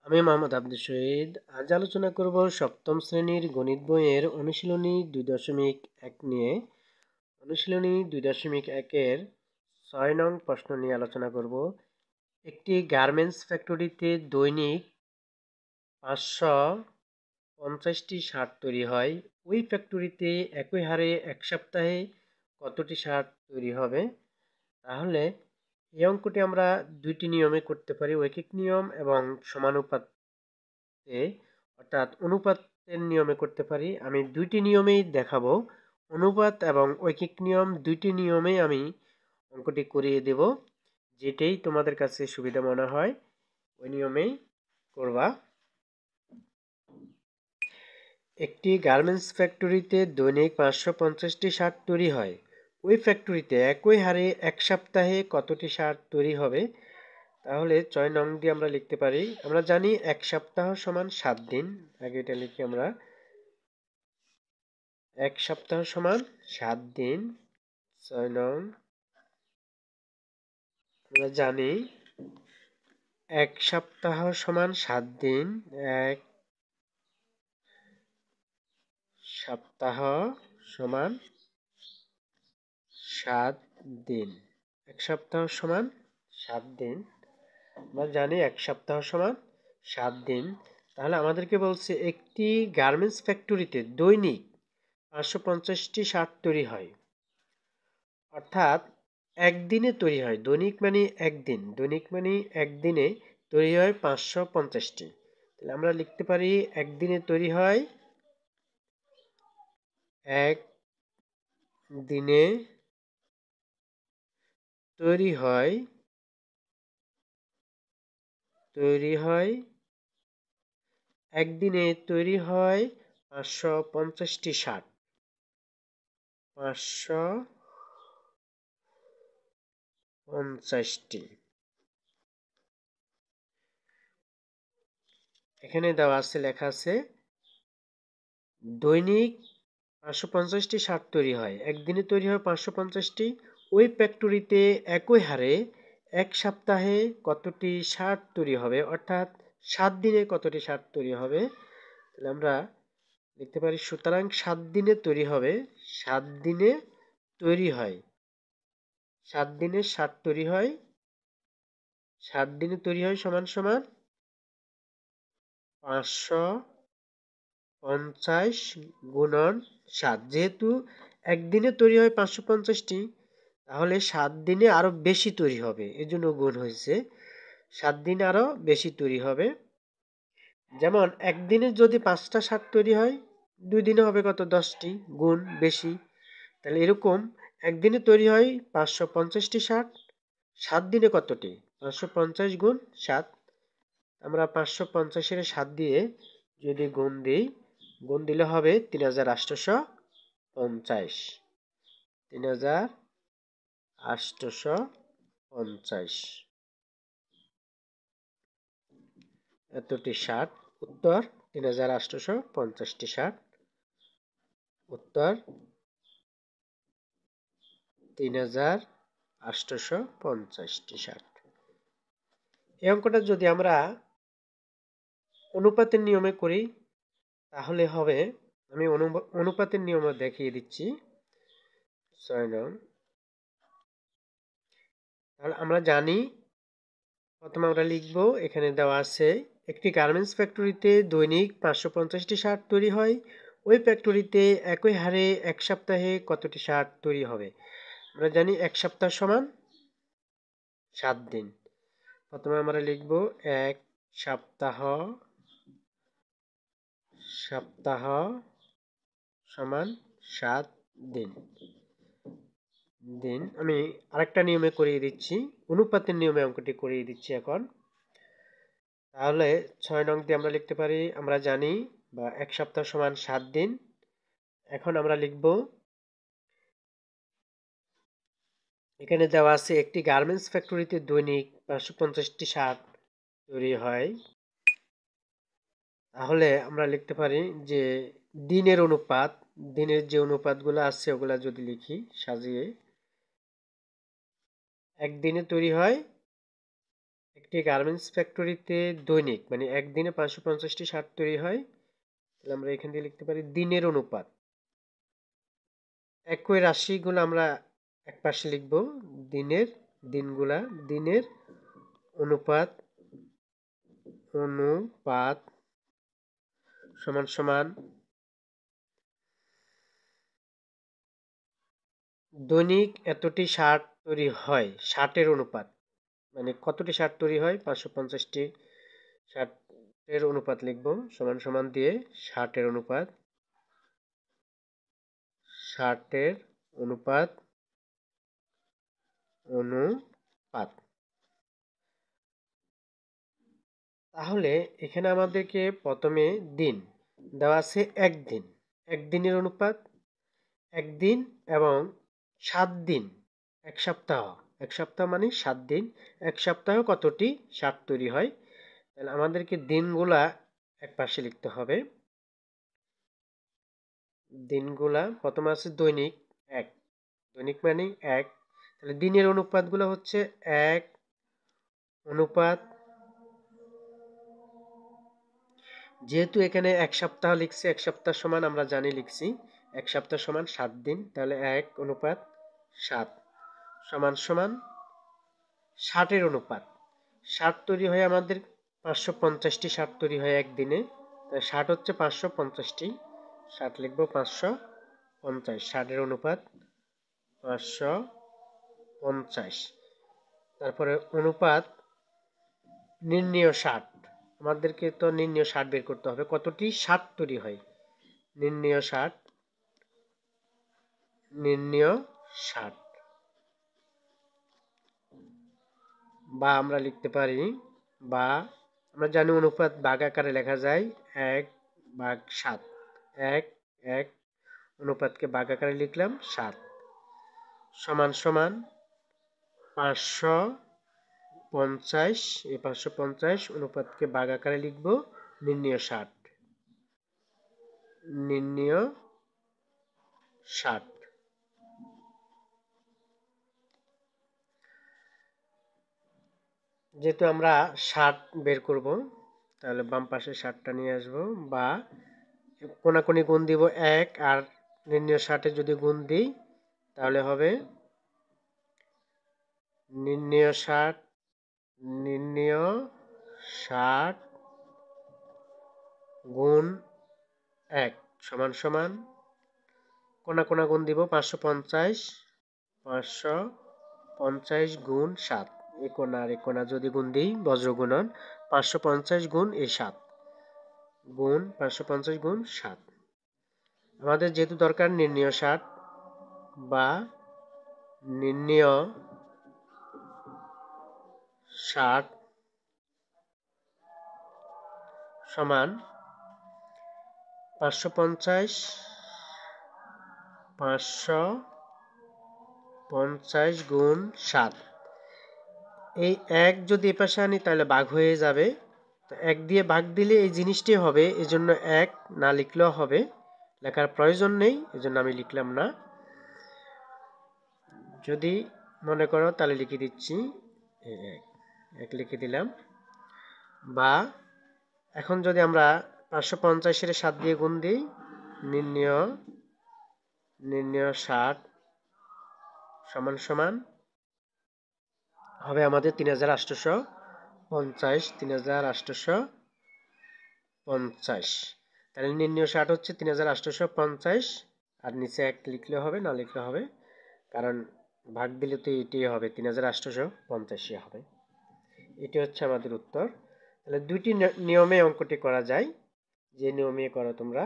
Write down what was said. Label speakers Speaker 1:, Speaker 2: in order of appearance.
Speaker 1: আমি মোহাম্মদ আব্দুল শহীদ। আজ আলোচনা করব সপ্তম শ্রেণীর গণিত বইয়ের অনুশীলনী 2.1 নিয়ে। অনুশীলনী 2.1-এর 6 নং প্রশ্ন নিয়ে আলোচনা করব। একটি গার্মেন্টস ফ্যাক্টরিতে দৈনিক 550টি শার্ট তৈরি হয়। ওই ফ্যাক্টরিতে একই হারে এক সপ্তাহে কতটি শার্ট তৈরি হবে? তাহলে এই অঙ্কটি আমরা দুইটি নিয়মে করতে পারি, ঐকিক নিয়ম এবং সমানুপাতে, অর্থাৎ অনুপাতের নিয়মে করতে পারি। আমি দুইটি নিয়মেই দেখাবো, অনুপাত এবং ঐকিক নিয়ম দুইটি নিয়মেই আমি অঙ্কটি করিয়ে দেব। যেটাই তোমাদের কাছে সুবিধা মনে হয় ওই নিয়মেই করবা। একটি গার্মেন্টস ফ্যাক্টরিতে দৈনিক 550টি শার্ট তৈরি হয়। ওই ফ্যাক্টরিতে একই হারে এক সপ্তাহে কতটি শার্ট তৈরি হবে? তাহলে 6 নং দিয়ে আমরা লিখতে পারি, আমরা জানি এক সপ্তাহ সমান 7 দিন। আগে এটা লিখি আমরা, এক সপ্তাহ সমান 7 দিন। 6 নং আমরা জানি এক সপ্তাহ সমান 7 দিন। এক সপ্তাহ সমান 7 দিন। এক সপ্তাহ সমান 7 দিন। আমরা জানি এক সপ্তাহ সমান 7 দিন। তাহলে আমাদেরকে বলছে একটি গার্মেন্টস ফ্যাক্টরিতে দৈনিক 550টি শার্ট তৈরি হয়, অর্থাৎ একদিনে তৈরি হয়। দৈনিক মানে একদিন, দৈনিক মানে একদিনে তৈরি হয় 550টি। তাহলে আমরা লিখতে পারি একদিনে তৈরি হয়, এক দিনে তৈরি হয় একদিনে তৈরি হয় 550টি শার্ট। 550টি এখানে দেওয়া আছে, লেখা আছে দৈনিক 550টি শার্ট তৈরি হয়, একদিনে তৈরি হয় 550টি। ওই ফ্যাক্টরিতে একই হারে এক সপ্তাহে কতটি শার্ট তৈরি হবে, অর্থাৎ 7 দিনে কতটি শার্ট তৈরি হবে? তাহলে আমরা লিখতে পারি, সুতরাং 7 দিনে তৈরি হবে। 7 দিনে তৈরি হয়, 7 দিনে শার্ট তৈরি হয়, 7 দিনে তৈরি হয় সমান সমান 550 গুণন 7। যেহেতু একদিনে তৈরি হয় 550টি, তাহলে 7 দিনে আরো বেশি তৈরি হবে, এজন্য গুণ হয়েছে। 7 দিনে আরো বেশি তৈরি হবে। যেমন একদিনে যদি 5টা শার্ট তৈরি হয়, 2 দিনে হবে কত? 10টি, গুণ বেশি। তাহলে এরকম একদিনে তৈরি হয় 550টি শার্ট, 7 দিনে কতটি? 550 গুণ 7। আমরা 550-এর 7 দিয়ে যদি গুণ দিই, গুণ দিলে হবে 3850। 3850 এতটি শার্ট। উত্তর 3850টি শার্ট। উত্তর 3850টি শার্ট। এই অঙ্কটা যদি আমরা অনুপাতের নিয়মে করি তাহলে হবে, আমি অনুপাতের নিয়মে দেখিয়ে দিচ্ছি। 6 নং, তাহলে আমরা জানি, প্রথমে আমরা লিখব, এখানে দেওয়া আছে একটি গার্মেন্টস ফ্যাক্টরিতে দৈনিক 550টি শার্ট তৈরি হয়। ওই ফ্যাক্টরিতে একই হারে এক সপ্তাহে কতটি শার্ট তৈরি হবে? আমরা জানি এক সপ্তাহ সমান 7 দিন। প্রথমে আমরা লিখব এক সপ্তাহ সমান 7 দিন। আমি আরেকটা নিয়মে করিয়ে দিচ্ছি, অনুপাতের নিয়মে অঙ্কটি করিয়ে দিচ্ছি এখন। তাহলে 6 নং দিয়ে আমরা লিখতে পারি, আমরা জানি বা এক সপ্তাহ সমান 7 দিন। এখন আমরা লিখব, এখানে দেওয়া আছে একটি গার্মেন্টস ফ্যাক্টরিতে দৈনিক 550টি শার্ট তৈরি হয়। তাহলে আমরা লিখতে পারি যে দিনের অনুপাত, দিনের যে অনুপাতগুলো আছে ওগুলা যদি লিখি সাজিয়ে, একদিনে তৈরি হয় একটি গার্মেন্টস ফ্যাক্টরিতে দৈনিক মানে একদিনে 550টি শার্ট তৈরি হয়, তাহলে আমরা এখান থেকে লিখতে পারি দিনের অনুপাত। একই রাশিগুলো আমরা এক পাশে লিখব, দিনের অনুপাত অনুপাত সমান সমান দৈনিক এতটি শার্ট তৈরি হয়, শার্টের অনুপাত মানে কতটি শার্ট তৈরি হয়, 550টি শার্টের অনুপাত লিখব, সমান সমান দিয়ে শার্টের অনুপাত অনুপাত। তাহলে এখানে আমাদেরকে প্রথমে দিন দেওয়া আছে, একদিনের অনুপাত একদিন এবং 7 দিন, এক সপ্তাহ মানে 7 দিন, এক সপ্তাহ কতটি শার্ট তৈরি হয়। তাহলে আমাদেরকে দিনগুলা এক পাশে লিখতে হবে। দিনগুলা প্রথমে আছে দৈনিক মানে এক, তাহলে দিনের অনুপাতগুলো হচ্ছে 1 অনুপাত, যেহেতু এখানে এক সপ্তাহ লিখছি, এক সপ্তাহ সমান আমরা জানি লিখছি এক সপ্তাহ সমান 7 দিন, তাহলে 1 অনুপাত 7 সমান সমান 60-এর অনুপাত। 60 তৈরি হয় আমাদের 550টি শার্ট তৈরি হয় একদিনে, তাই 60 হচ্ছে 550টি, 60 লিখব 550, 60-এর অনুপাত 550। তারপরে অনুপাত নির্ণেয় 60, আমাদেরকে তো নির্ণেয় 60 বের করতে হবে, কতটি শার্ট তৈরি হয়, নির্ণেয় 60 বা আমরা লিখতে পারি, বা আমরা জানি অনুপাত ভাগ আকারে লেখা যায় 1/7, 1 অনুপাতকে ভাগ আকারে লিখলাম 7 সমান সমান 550, এই 550 অনুপাতকে ভাগ আকারে লিখব নির্ণেয় 60। যেহেতু আমরা 60 বের করব, তাহলে বাম পাশে 60টা নিয়ে আসব, বা কোনাকুনি গুণ দিব 1 আর নির্ণেয় 60-এ যদি গুণ দিই তাহলে হবে নির্ণেয় 60 গুণ 1 সমান সমান কোনা গুণ দিব 550 গুণ 7, এ কোনা যদি গুণ দিই বজ্র গুণন 550 গুণ এই 7 গুণ 550 গুণ 7। আমাদের যেহেতু দরকার নির্ণেয় 60 বা নির্ণেয় 60 সমান 550 গুণ 7, এই 1 যদি এ পাশে আনি তাহলে ভাগ হয়ে যাবে, তো 1 দিয়ে ভাগ দিলে এই জিনিসটাই হবে, এজন্য 1 না লিখলেও হবে, লেখার প্রয়োজন নেই, এজন্য আমি লিখলাম না। যদি মনে করো তাহলে লিখে দিচ্ছি, 1 লিখে দিলাম। বা এখন যদি আমরা 550-এর 7 দিয়ে গুণ দিই, নির্ণেয় 60 সমান সমান হবে আমাদের 3850, তাহলে নির্ণেয় 60 হচ্ছে 3850, আর নিচে 1 লিখলে হবে না লিখলে হবে, কারণ ভাগ দিলে তো এটাই হবে 3850 হবে। এটি হচ্ছে আমাদের উত্তর। তাহলে দুইটি নিয়মে অঙ্কটি করা যায়, যে নিয়মে করো তোমরা